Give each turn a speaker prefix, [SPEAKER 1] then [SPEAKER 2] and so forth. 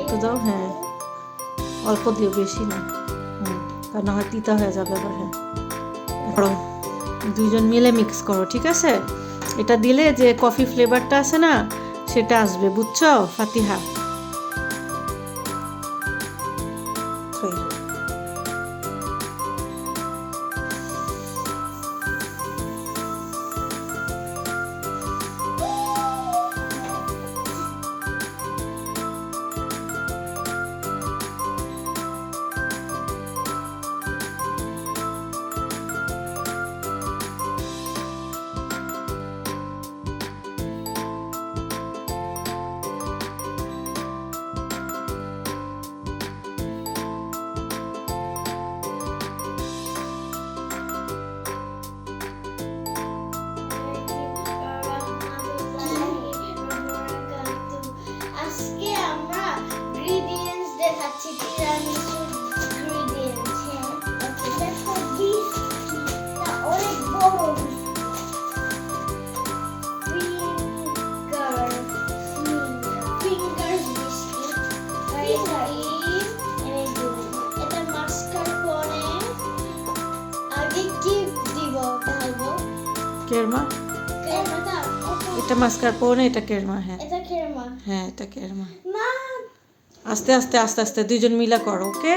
[SPEAKER 1] একটু দাও, হ্যাঁ অল্প দিও, বেশি না, কারণ না হয় তিতা হয়ে যাবে আবার। হ্যাঁ করো, দুইজন মিলে মিক্স করো, ঠিক আছে? এটা দিলে যে কফি ফ্লেভারটা আছে না, সেটা আসবে, বুঝছো ফাতিহা?
[SPEAKER 2] আজকে আমরা ingredients দেখাচ্ছি, তিরামিসু ingredients। ওকে, দেখো বিস্কিটটা অনেক বড়, ফিঙ্গার বিস্কিট, এটা মাস্কারপোনে। আগে কি দিব বলবো?
[SPEAKER 1] কেরমা, এটা মাস্কারপোনে, এটা কেরমা। হ্যাঁ
[SPEAKER 2] এটা কেরমা।
[SPEAKER 1] হ্যাঁ এটা কেরমা।
[SPEAKER 2] না,
[SPEAKER 1] আস্তে আস্তে আস্তে আস্তে দুইজন মিলা করো, ওকে?